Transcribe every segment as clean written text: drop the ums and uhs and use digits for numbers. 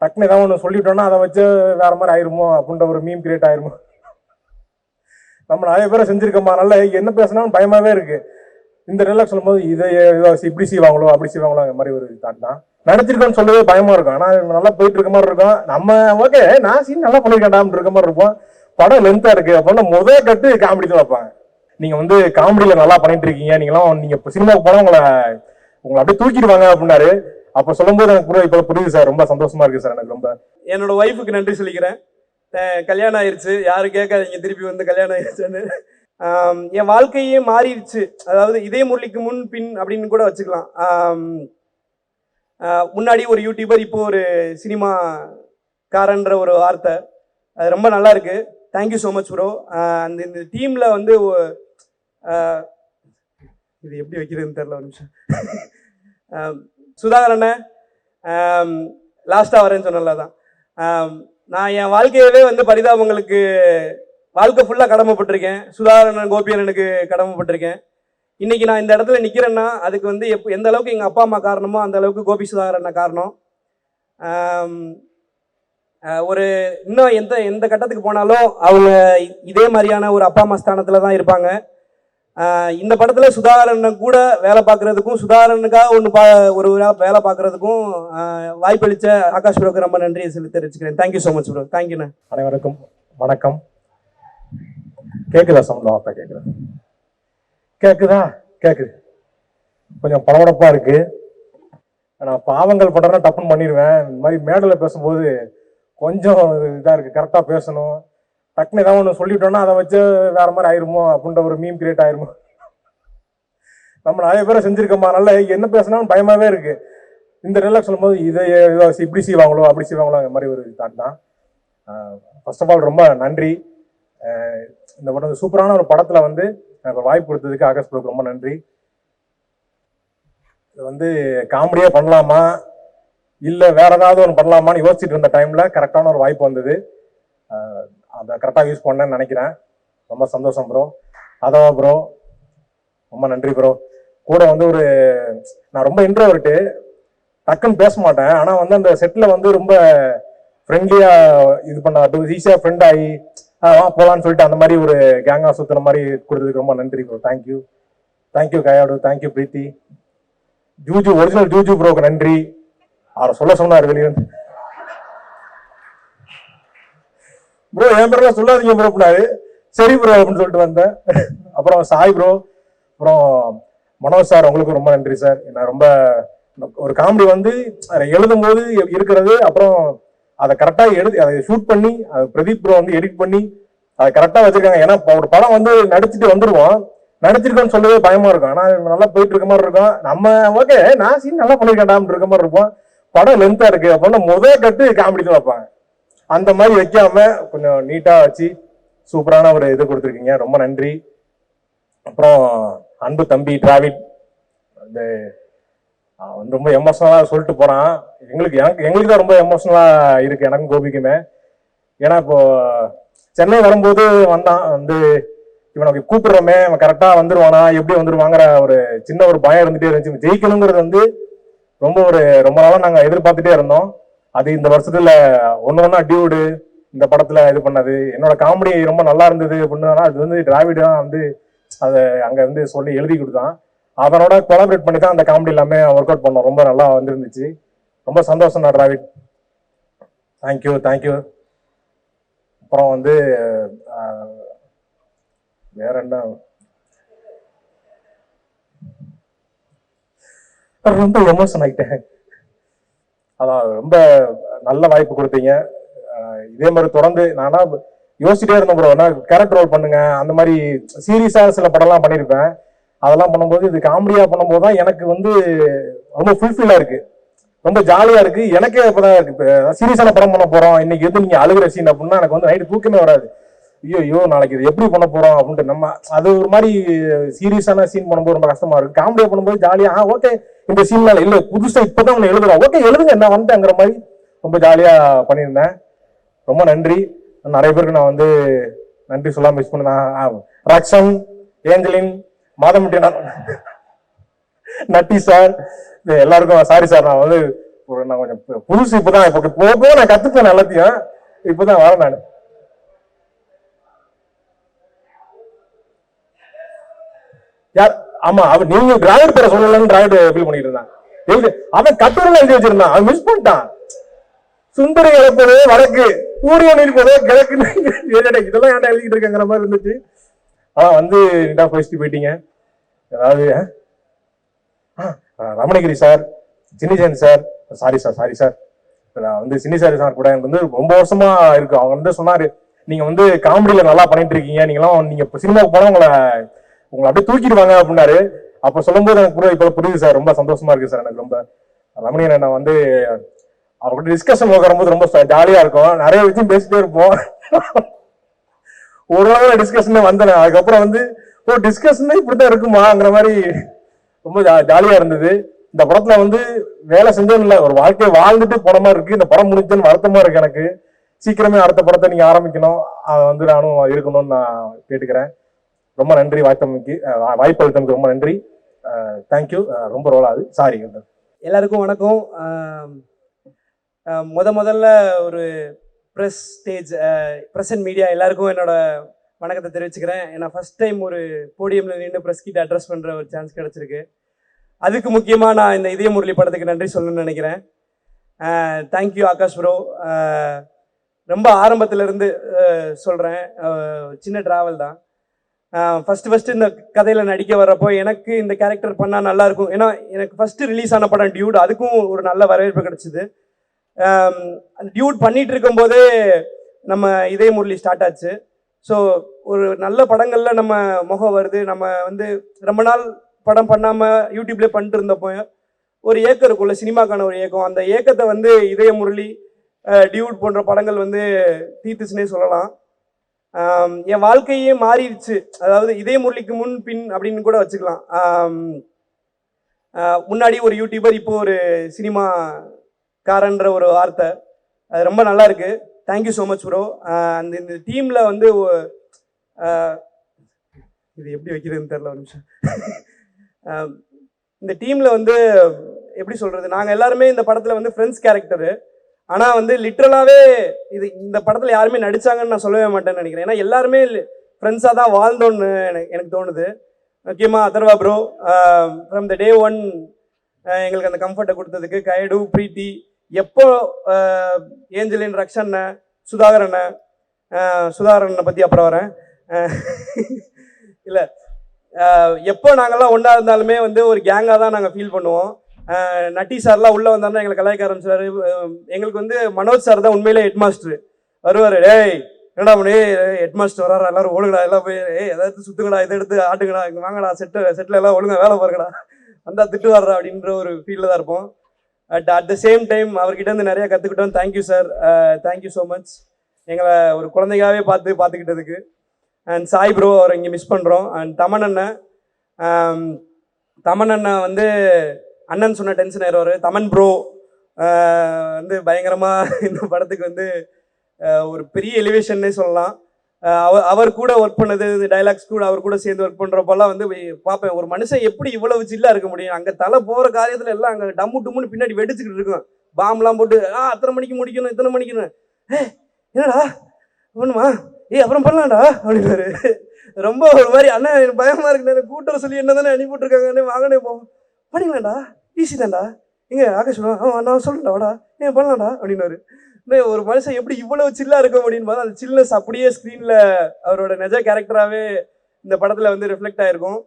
டக்குன்னு ஏதாவது ஒன்று சொல்லிட்டோம்னா அதை வச்சு வேற மாதிரி ஆயிருமோ அப்படின்ற ஒரு மீம் கிரியேட் ஆயிருமோ. நம்ம நிறைய பேரை செஞ்சிருக்கோமா, நல்லா என்ன பேசினாலும் பயமாவே இருக்கு. இந்த நிலை சொல்லும்போது இதை இப்படி செய்வாங்களோ அப்படி செய்வாங்களோ அந்த மாதிரி ஒரு தாட் தான். நடிச்சிருக்கோன்னு சொல்லவே பயமா இருக்கும். ஆனா நல்லா போயிட்டு இருக்க மாதிரி இருக்கும். நம்ம ஓகே நான் சீன் நல்லா பண்ணிருக்கேன்டான்னு இருக்க மாதிரி இருப்போம். படம் லென்த்தா இருக்கு அப்படின்னா முதல் கட்டு காமெடி தான் வைப்பாங்க. நீங்க வந்து காமெடியில நல்லா பண்ணிட்டு இருக்கீங்க, நீங்க சினிமாவுக்கு போனா உங்களை அப்படியே தூக்கிடுவாங்க அப்படின்னாரு. அப்ப சொல்லும்போது எனக்கு இப்ப புரியுது சார். ரொம்ப சந்தோஷமா இருக்கு சார். எனக்கு ரொம்ப என்னோட ஒய்ஃபுக்கு நன்றி சொல்லிக்கிறேன். கல்யாணம் ஆயிடுச்சு, யாரும் கேட்காதீங்க திருப்பி வந்து கல்யாணம் ஆயிடுச்சுன்னு. என் வாழ்க்கையே மாறிடுச்சு. அதாவது இதே முரளிக்கு முன் பின் அப்படின்னு கூட வச்சுக்கலாம். முன்னாடி ஒரு யூடியூபர், இப்போ ஒரு சினிமாக்காரன்ற ஒரு வார்த்தை. அது ரொம்ப நல்லா இருக்கு. Thank you so much bro. இந்த டீமில் வந்து இது எப்படி வைக்கிறதுன்னு தெரியல ஒரு நிமிஷம். சுதாகரண்ணே லாஸ்ட்டாக வரேன்னு சொன்னல தான். நான் என் வாழ்க்கையவே வந்து பரிதாபங்களுக்கு வாழ்க்கை ஃபுல்லாக கடமைப்பட்டிருக்கேன். சுதாகரன் கோபியண்ணனுக்கு கடமைப்பட்டிருக்கேன். இன்னைக்கு நான் இந்த இடத்துல நிற்கிறேன்னா அதுக்கு வந்து எந்த அளவுக்கு எங்கள் அப்பா அம்மா காரணமோ அந்த அளவுக்கு கோபி சுதாகரண்ண காரணம். ஒரு இன்னும் எந்த கட்டத்துக்கு போனாலும் அவங்க இதே மாதிரியான ஒரு அப்பா அம்மா ஸ்தானத்தில் தான் இருப்பாங்க. இந்த படத்தில் சுதாகரன் கூட வேலை பார்க்குறதுக்கும், சுதாகரனுக்காக ஒரு வேலை பார்க்குறதுக்கும் வாய்ப்பளித்த ஆகாஷ் ப்ரோக்கு ரொம்ப நன்றி தெரிவிச்சுக்கிறேன். Thank you so much bro. தேங்க்யூண்ணே. அனைவருக்கும் வணக்கம். கேட்குதா சவுண்ட்? அப்பா கேட்குதா? கேட்குதா? கேட்குது. கொஞ்சம் பரபரப்பா இருக்கு. நான் பாவங்கள் படம்னா டப்புன்னு பண்ணிடுவேன். இந்த மாதிரி மேடையில் பேசும்போது கொஞ்சம் இதாக இருக்கு. கரெக்டாக பேசணும். டக்குன்னு ஏதாவது ஒன்று சொல்லிட்டோம்னா அதை வச்சு வேற மாதிரி ஆயிருமோ அப்படின்ற ஒரு மீம் கிரியேட் ஆயிருமோ. நம்ம நிறைய பேரை செஞ்சிருக்கோமா, நல்லா என்ன பேசினாலும் பயமாவே இருக்கு. இந்த நிலை சொல்லும்போது இதை இப்படி செய்வாங்களோ அப்படி செய்வாங்களோ அந்த மாதிரி ஒரு தாட் தான். ஃபர்ஸ்ட் ஆஃப் ஆல் ரொம்ப நன்றி. இந்த படம் சூப்பரான ஒரு படத்தில் வந்து எனக்கு வாய்ப்பு கொடுத்ததுக்கு ஆகாஷ் ப்ரோக்கு ரொம்ப நன்றி. இது வந்து காமெடியாக பண்ணலாமா இல்லை வேற ஏதாவது ஒன்று பண்ணலாமான்னு யோசிச்சுட்டு இருந்த டைமில் கரெக்டான ஒரு வாய்ப்பு வந்தது. அதை கரெக்டாக யூஸ் பண்ணேன்னு நினைக்கிறேன். ரொம்ப சந்தோஷம் ப்ரோ. அதவா ப்ரோ ரொம்ப நன்றி ப்ரோ. கூட வந்து நான் ரொம்ப இன்ட்ரோவர்ட்டு, டக்குன்னு பேச மாட்டேன். ஆனால் வந்து அந்த செட்டில் வந்து ரொம்ப ஃப்ரெண்ட்லியாக இது பண்ண ஈஸியாக ஃப்ரெண்ட் ஆகி போகலான்னு சொல்லிட்டு அந்த மாதிரி ஒரு கேங்காக சுற்றுன மாதிரி கொடுத்ததுக்கு ரொம்ப நன்றி bro. Thank you. Thank you Kayadu. Thank you Preethi. Juju original Juju ப்ரோக்கு நன்றி. அவரை சொன்னார் வெளியே ப்ரோ என் பேரெல்லாம் சொல்லாதீங்க ப்ரோ அப்படின்னாரு. சரி ப்ரோ அப்படின்னு சொல்லிட்டு வந்தேன். அப்புறம் சாய் ப்ரோ, அப்புறம் மனோஜ் சார், உங்களுக்கு ரொம்ப நன்றி சார். நான் ரொம்ப ஒரு காமெடி வந்து எழுதும் போது இருக்கிறது, அப்புறம் அதை கரெக்டாக அதை ஷூட் பண்ணி அதை பிரதீப் ப்ரோ வந்து எடிட் பண்ணி அதை கரெக்டாக வச்சிருக்காங்க. ஏன்னா ஒரு படம் வந்து நடிச்சுட்டு வந்துடுவோம், நடிச்சிருக்கோன்னு சொல்லவே பயமா இருக்கும். ஆனால் நல்லா போயிட்டு இருக்க மாதிரி இருக்கும். நம்ம ஓகே நான் சீன் நல்லா பண்ணிருக்கேன்டான்னு இருக்க மாதிரி இருப்போம். படம் லென்த்தா இருக்கு அப்படின்னா முதல் கட்டு காமெடி தான் வைப்பாங்க. அந்த மாதிரி வைக்காம கொஞ்சம் நீட்டா வச்சு சூப்பரான ஒரு இது கொடுத்துருக்கீங்க. ரொம்ப நன்றி. அப்புறம் அன்பு தம்பி டிராவிட் வந்து ரொம்ப எமோஷனலா சொல்லிட்டு போறான். எங்களுக்கு தான் ரொம்ப எமோஷனலா இருக்கு, எனக்கும் கோபிக்குமே. ஏன்னா இப்போ சென்னை வரும்போது வந்தான் வந்து இவனுக்கு கூப்பிடுறோமே அவன் கரெக்டா வந்துருவானா எப்படி வந்துருவாங்கிற ஒரு சின்ன ஒரு பயம் இருந்துட்டே இருந்துச்சு. ஜெயிக்கணுங்கிறது வந்து ரொம்ப நாளா நாங்க எதிர்பார்த்துட்டே இருந்தோம். அது இந்த வருஷத்துல ஒன்னா டியூடு இந்த படத்துல இது பண்ணது. என்னோட காமெடி ரொம்ப நல்லா இருந்தது அப்படின்னா அது வந்து டிராவிட் தான் வந்து அதை அங்க வந்து சொல்லி எழுதி கொடுத்தான். அவனோட கொலாபரேட் பண்ணி தான் அந்த காமெடி எல்லாமே ஒர்க் அவுட் பண்ணோம். ரொம்ப நல்லா வந்துருந்துச்சு. ரொம்ப சந்தோஷம் தான் டிராவிட். Thank you thank you. அப்புறம் வந்து வேற என்ன, ரொம்ப எமோஷன் ஆகிட்டேன். அதான் ரொம்ப நல்ல வாய்ப்பு கொடுத்தீங்க. இதே மாதிரி தொடர்ந்து நானா யோசிச்சுட்டே இருந்தேன் ப்ரோ, நான் கேரக்டர் ரோல் பண்ணுங்க அந்த மாதிரி சீரியஸா சில படம்லாம் பண்ணியிருப்பேன். அதெல்லாம் பண்ணும்போது இது காமெடியா பண்ணும்போது தான் எனக்கு வந்து ரொம்ப ஃபுல்ஃபில்லா இருக்கு, ரொம்ப ஜாலியா இருக்கு. எனக்கே இப்பதான் இருக்கு. இப்போ சீரியஸான படம் பண்ண போறோம் இன்னைக்கு வந்து நீங்க அழுகிற சீன் அப்படின்னா எனக்கு வந்து நைட்டு தூக்கமே வராது. ஐயோ நாளைக்கு இது எப்படி பண்ண போறோம் அப்படின்ட்டு நம்ம அது ஒரு மாதிரி சீரியஸான சீன் பண்ணும்போது ரொம்ப கஷ்டமா இருக்கு. காமெடியா பண்ணும்போது ஜாலியா ஓகே இந்த சீன்னால இல்ல புதுசா இப்பதான் ஒண்ணு எழுதுறோம் ஓகே எழுதுங்க என்ன வந்துங்கிற மாதிரி ரொம்ப ஜாலியா பண்ணியிருந்தேன். ரொம்ப நன்றி. நிறைய பேருக்கு நான் வந்து நன்றி சொல்லாம மிஸ் பண்ணேன். ரக்ஷன், ஏஞ்சலின், மாதமுட்டி, நட்டி சார் எல்லாருக்கும் சாரி சார். நான் வந்து நான் கொஞ்சம் புதுசு இப்பதான் இப்போ போக நான் கத்துப்பேன் எல்லாத்தையும், இப்பதான் வரேன் நான். யார்? ஆமா, அவன் நீங்க டிராவிட் பேரை சொல்லலன்னு டிராவிட் ஃபீல் பண்ணிட்டு இருந்தான். அவன் கட்டுரையில எழுதி வச்சிருந்தான், அவன் மிஸ் பண்ணிட்டான். சுந்தரி இழப்பது வடக்கு, சூரியன் இருப்பது கிழக்கு, இதெல்லாம் ஏன்டா எழுதிட்டு இருக்கங்கிற மாதிரி இருந்துச்சு. ஆனா வந்து நீட்டா பேசிட்டு போயிட்டீங்க. அதாவது ரமணகிரி சார், சின்னிசேன் சார், சாரி சார், நான் வந்து சின்னி சார் கூட எனக்கு வந்து ரொம்ப வருஷமா இருக்கு. அவங்க வந்து சொன்னாரு, நீங்க வந்து காமெடியில நல்லா பண்ணிட்டு இருக்கீங்க, நீங்க சினிமாவுக்கு போனா உங்களை அப்படியே தூக்கிடுவாங்க அப்படின்னாரு. அப்ப சொல்லும் போது எனக்கு இப்ப புரியுது சார், ரொம்ப சந்தோஷமா இருக்கு சார். எனக்கு ரொம்ப ரமணியன் நான் வந்து அவர்கிட்ட டிஸ்கஷன் உட்காரும்போது ரொம்ப ஜாலியா இருக்கும், நிறைய விஷயம் பேசிட்டே இருப்போம். ஒரு நாள் டிஸ்கஷன் வந்தேன், அதுக்கப்புறம் வந்து டிஸ்கஷன் இப்படித்தான் இருக்குமாங்கிற மாதிரி ரொம்ப ஜாலியா இருந்தது. இந்த படத்துல வந்து வேலை செஞ்சோம் இல்ல, ஒரு வாழ்க்கையை வாழ்ந்துட்டு போன மாதிரி இருக்கு. இந்த படம் முடிஞ்சதுன்னு வருத்தமா இருக்கு எனக்கு. சீக்கிரமே அடுத்த படத்தை நீங்க ஆரம்பிக்கணும், அதை வந்து நானும் இருக்கணும்னு நான் கேட்டுக்கிறேன். ரொம்ப நன்றி, வாய்ப்பு அளித்தமைக்கு ரொம்ப நன்றி. தேங்க்யூ. ரொம்ப ரோலாது, சாரி. எல்லாருக்கும் வணக்கம். முதல்ல ஒரு press stage, press and media எல்லாருக்கும் என்னோட வணக்கத்தை தெரிவிச்சுக்கிறேன். ஏன்னா ஃபர்ஸ்ட் டைம் ஒரு போடியம்ல நின்று ப்ரெஸ் கிட்ட அட்ரஸ் பண்ணுற ஒரு சான்ஸ் கிடச்சிருக்கு. அதுக்கு முக்கியமாக நான் இந்த இதய முரளி படத்துக்கு நன்றி சொல்லணும்னு நினைக்கிறேன். Thank you Akash bro. ரொம்ப ஆரம்பத்திலேருந்து சொல்கிறேன், சின்ன ட்ராவல் தான். ஃபஸ்ட்டு இந்த கதையில் நடிக்க வர்றப்போ எனக்கு இந்த கேரக்டர் பண்ணால் நல்லாயிருக்கும். ஏன்னா எனக்கு ஃபஸ்ட்டு ரிலீஸ் ஆன படம் டியூட், அதுக்கும் ஒரு நல்ல வரவேற்பு கிடச்சிது. டியூட் பண்ணிகிட்டு இருக்கும்போதே நம்ம இதய முரளி ஸ்டார்ட் ஆச்சு. ஸோ ஒரு நல்ல படங்களில் நம்ம முகம் வருது. நம்ம வந்து ரொம்ப நாள் படம் பண்ணாமல் யூடியூப்லேயே பண்ணிட்டு இருந்தப்போ ஒரு ஏக்கம் இருக்கும்ல, சினிமாக்கான ஒரு ஏக்கம். அந்த ஏக்கத்தை வந்து இதய முரளி, டியூட் போன்ற படங்கள் வந்து தீர்த்துச்சுன்னே சொல்லலாம். என் வாழ்க்கையே மாறிடுச்சு. அதாவது இதய முரளிக்கு முன் பின் அப்படின்னு கூட வச்சுக்கலாம். முன்னாடி ஒரு யூடியூபர், இப்போ ஒரு சினிமாக்காரன்ற ஒரு வார்த்தை, அது ரொம்ப நல்லா இருக்கு. Thank you so much bro. இந்த டீமில் வந்து இது எப்படி வைக்கிறதுன்னு தெரில, ஒரு நிமிஷம். இந்த டீமில் வந்து எப்படி சொல்கிறது, நாங்கள் எல்லாருமே இந்த படத்தில் வந்து ஃப்ரெண்ட்ஸ் கேரக்டரு. ஆனால் வந்து லிட்ரலாகவே இந்த படத்தில் யாருமே நடித்தாங்கன்னு நான் சொல்லவே மாட்டேன்னு நினைக்கிறேன். ஏன்னா எல்லாருமே ஃப்ரெண்ட்ஸாக தான் வாழ்ந்தோன்னு எனக்கு தோணுது. முக்கியமாக Atharvaa bro, from the day one எங்களுக்கு அந்த கம்ஃபர்ட்டை கொடுத்ததுக்கு. கைடு, பிரீத்தி, எப்போ ஏஞ்சலின், ரக்ஷண்ண, சுதாகரண்ணை பற்றி அப்புறம் வரேன். இல்லை, எப்போ நாங்கள்லாம் ஒன்றா இருந்தாலுமே வந்து ஒரு கேங்காக தான் நாங்கள் ஃபீல் பண்ணுவோம். நட்டி சார்லாம் உள்ளே வந்தாருன்னா எங்களை கலாய்க்க ஆரம்பிச்சாரு. எங்களுக்கு வந்து மனோஜ் சார் தான் உண்மையிலே ஹெட் மாஸ்டர். வருவார், டேய் என்னடா மணி ஹெட் மாஸ்டர் வராரா, எல்லாரும் ஒழுங்கடா, எல்லாம் போய் எதாவது சுற்றுங்கடா, இதை எடுத்து ஆட்டுங்கடா, இங்கே வாங்கடா, செட்டில் எல்லாம் ஒழுங்காக வேலை பாருங்கடா, வந்தா திட்டு வர்றா அப்படின்ற ஒரு ஃபீல்டில் தான் இருப்போம். அட் த சேம் டைம் அவர்கிட்ட இருந்து நிறையா கற்றுக்கிட்டோம். Thank you sir, thank you so much. எங்களை ஒரு குழந்தைகாவே பார்த்துக்கிட்டதுக்கு. அண்ட் சாய் ப்ரோ, அவரை இங்கே மிஸ் பண்ணுறோம். அண்ட் தமன் அண்ணன் வந்து அண்ணன் சொன்ன டென்ஷன் ஆயிடுவார். தமன் ப்ரோ வந்து பயங்கரமாக இந்த படத்துக்கு வந்து ஒரு பெரிய எலிவேஷன்னே சொல்லலாம். அவர் கூட ஒர்க் பண்ணது, டைலாக்ஸ் கூட அவர் கூட சேர்ந்து ஒர்க் பண்ணுறப்பெல்லாம் வந்து பார்ப்பேன், ஒரு மனுஷன் எப்படி இவ்வளவு சில்லாக இருக்க முடியும். அங்கே தலை போகிற காரியத்தில் எல்லாம் அங்கே டம்மு டும்முன்னு பின்னாடி வெடிச்சுக்கிட்டு இருக்கும். பாம்லாம் போட்டு அத்தனை மணிக்கு முடிக்கணும், இத்தனை மணிக்கணும், என்னடா ஒண்ணுமா, அப்புறம் பண்ணலாம்டா அப்படின்னாரு. ரொம்ப ஒரு மாதிரி, அண்ணா எனக்கு பயமா இருக்கு, கூட்டுற சொல்லி என்ன தானே அனுப்பிவிட்டுருக்காங்க, வாங்கனே போவோம், பண்ணிக்கலாம்டா, ஈஸி தான்டா, இங்கே ஆகாஷ் நான் சொல்லுடா வாடா, பண்ணலாம்டா அப்படின்னாரு. ஒரு மனுஷன் எப்படி இவ்வளவு சில்லா இருக்க முடியும் போது அந்த சில்னஸ் அப்படியே ஸ்க்ரீனில் அவரோட நிஜ கேரக்டராகவே இந்த படத்தில் வந்து ரிஃப்ளெக்ட் ஆகிருக்கும்.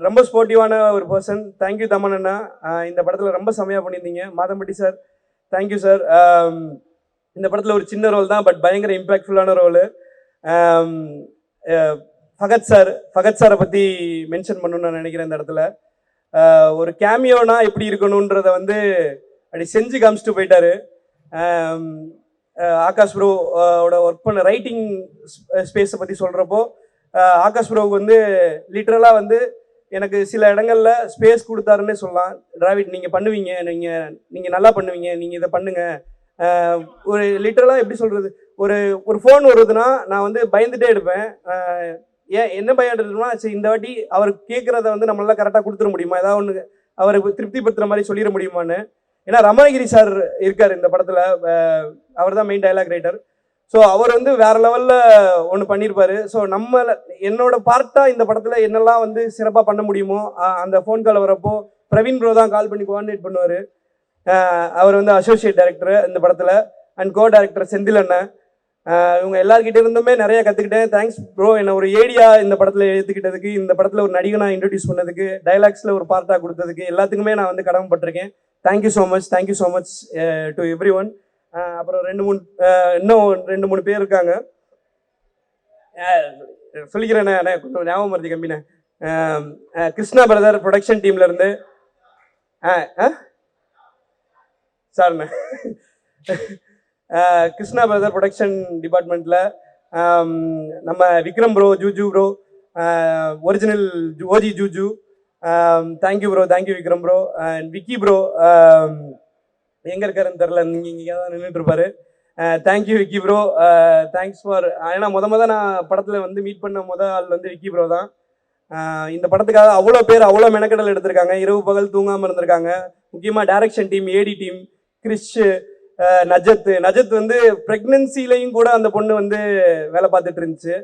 ரொம்ப ஸ்போர்ட்டிவான ஒரு பர்சன். தேங்க்யூ தமன் அண்ணா, இந்த படத்தில் ரொம்ப செம்மையாக பண்ணியிருந்தீங்க. Madhampatty sir, thank you sir. இந்த படத்தில் ஒரு சின்ன ரோல் தான், பட் பயங்கர இம்பேக்ட்ஃபுல்லான ரோலு. ஃபகத் சாரை பற்றி மென்ஷன் பண்ணணும்னு நான் நினைக்கிறேன். இந்த இடத்துல ஒரு கேமியோனா எப்படி இருக்கணுன்றத வந்து அப்படி செஞ்சு காமிச்சிட்டு போயிட்டாரு. ஆகாஷ் ப்ரோவோட ஒர்க் பண்ண ரைட்டிங் ஸ்பேஸை பற்றி சொல்கிறப்போ ஆகாஷ் ப்ரோவுக்கு வந்து லிட்ரலாக வந்து எனக்கு சில இடங்களில் ஸ்பேஸ் கொடுத்தாருன்னே சொல்லலாம். டிராவிட் நீங்கள் பண்ணுவீங்க, நீங்கள் நல்லா பண்ணுவீங்க, நீங்கள் இதை பண்ணுங்கள். ஒரு லிட்டரலாக எப்படி சொல்கிறது, ஒரு ஃபோன் வருதுன்னா நான் வந்து பயந்துகிட்டே எடுப்பேன். என்ன பயம் எடுத்துனா, சரி இந்த வாட்டி அவர் கேட்குறத வந்து நம்மளால கரெக்டாக கொடுத்துட முடியுமா, ஏதாவது ஒன்று அவருக்கு திருப்திப்படுத்துகிற மாதிரி சொல்லிட முடியுமான்னு. ஏன்னா ரமணகிரி சார் இருக்கார் இந்த படத்தில், அவர் தான் மெயின் டைலாக் ரைட்டர். ஸோ அவர் வந்து வேற லெவலில் ஒன்று பண்ணியிருப்பாரு. ஸோ என்னோட பார்ட்டாக இந்த படத்தில் என்னெல்லாம் வந்து சிறப்பாக பண்ண முடியுமோ அந்த ஃபோன் கால் வரப்போ பிரவீன் ப்ரோ தான் கால் பண்ணி கோஆர்டினேட் பண்ணுவார். அவர் வந்து அசோசியேட் டைரக்டர் இந்த படத்தில், அண்ட் கோ டைரக்டர் செந்தில் அண்ணன். இவங்க எல்லார்கிட்ட இருந்துமே நிறைய கற்றுக்கிட்டேன். தேங்க்ஸ் ப்ரோ, என்னை ஒரு ஏடியா இந்த படத்தில் ஏற்றுக்கிட்டதுக்கு, இந்த படத்தில் ஒரு நடிகனாக இன்ட்ரடியூஸ் பண்ணதுக்கு, டைலாக்ஸில் ஒரு பார்ட்டாக கொடுத்ததுக்கு எல்லாத்துக்குமே நான் வந்து கடமைப்பட்டிருக்கேன். Thank you so much, thank you so much to everyone. அப்புறம் இன்னும் 2-3 பேர் இருக்காங்க, சொல்லிக்கிறேண்ணே, கொஞ்சம் ஞாபகம் மருதி கம்மிண்ணே. கிருஷ்ணா பிரதர் ப்ரொடக்ஷன் டீம்ல இருந்து சார்ண்ணே, கிருஷ்ணா பிரதர் ப்ரொடக்ஷன் டிபார்ட்மெண்ட்டில் நம்ம Vikram bro, Juju bro, original OG Juju, thank you bro, thank you Vikram bro. And Vicky bro எங்கே இருக்காருன்னு தெரில, இங்கே தான் நின்றுட்டு இருப்பாரு. Thank you Vicky bro, thanks for. ஏன்னா முத நான் படத்தில் வந்து மீட் பண்ண ஆள் வந்து விக்கி ப்ரோ தான். இந்த படத்துக்காக அவ்வளோ பேர் அவ்வளோ மெனக்கடல் எடுத்திருக்காங்க, இரவு பகல் தூங்காமல் இருந்திருக்காங்க. முக்கியமாக டைரக்ஷன் டீம், ஏடி டீம், கிறிஷ், நஜத் வந்து ப்ரெக்னன்சிலையும் கூட அந்த பொண்ணு வந்து வேலை பார்த்துட்டு இருந்துச்சு.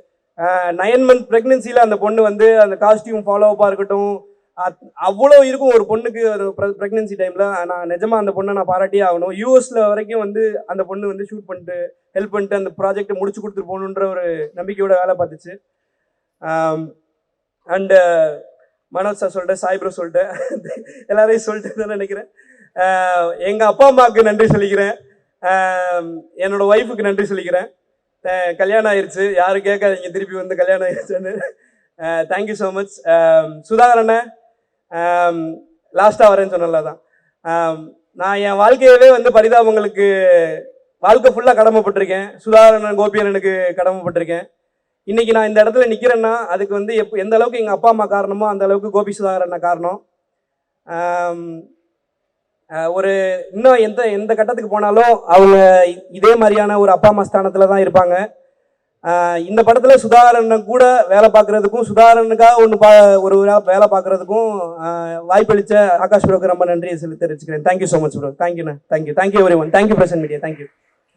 9 மந்த் ப்ரெக்னன்சியில் அந்த பொண்ணு வந்து அந்த காஸ்டியூம் ஃபாலோஅப்பாக இருக்கட்டும், அவ்வளோ இருக்கும் ஒரு பொண்ணுக்கு ஒரு ப்ரெக்னன்சி டைமில். நான் நிஜமாக அந்த பொண்ணை நான் பாராட்டியே ஆகணும். யூஎஸில் வரைக்கும் வந்து அந்த பொண்ணு வந்து ஷூட் பண்ணிட்டு ஹெல்ப் பண்ணிட்டு அந்த ப்ராஜெக்டை முடிச்சு கொடுத்துட்டு போகணுன்ற ஒரு நம்பிக்கையோட வேலை பார்த்துச்சு. அண்டு மனோஜ் சார் சொல்லிட்டேன், சாய் ப்ரோ சொல்லிட்டேன், எல்லாரையும் சொல்லிட்டு தான் நினைக்கிறேன். எங்கள் அப்பா அம்மாவுக்கு நன்றி சொல்லிக்கிறேன், என்னோட ஒய்ஃபுக்கு நன்றி சொல்லிக்கிறேன். கல்யாணம் ஆயிடுச்சு, யாரும் கேட்காதீங்க திருப்பி வந்து கல்யாணம் ஆயிடுச்சுன்னு. Thank you so much. சுதாகரண்ணே, லாஸ்ட்டாக வரேன்னு சொன்னல தான். நான் என் வாழ்க்கையவே வந்து பரிதாபங்களுக்கு வாழ்க்கை ஃபுல்லாக கடமைப்பட்டிருக்கேன். சுதாகரண்ணன், கோபியண்ணனுக்கு கடமைப்பட்டிருக்கேன். இன்னைக்கு நான் இந்த இடத்துல நிற்கிறேன்னா அதுக்கு வந்து எந்த அளவுக்கு எங்கள் அப்பா அம்மா காரணமோ அந்த அளவுக்கு கோபி சுதாகரண்ணன் காரணம். ஒரு இன்னும் எந்த கட்டத்துக்கு போனாலும் அவங்க இதே மாதிரியான ஒரு அப்பா அம்மா ஸ்தானத்தில் தான் இருப்பாங்க. இந்த படத்தில் சுதாகரன் கூட வேலை பார்க்குறதுக்கும், சுதாகரனுக்காக ஒரு வேலை பார்க்குறதுக்கும் வாய்ப்பளித்த ஆகாஷ் ப்ரோக்கு ரொம்ப நன்றியை தெரிவிச்சுக்கிறேன். Thank you so much bro. தேங்க்யூண்ணா, thank you everyone. Thank you Present Media, thank you.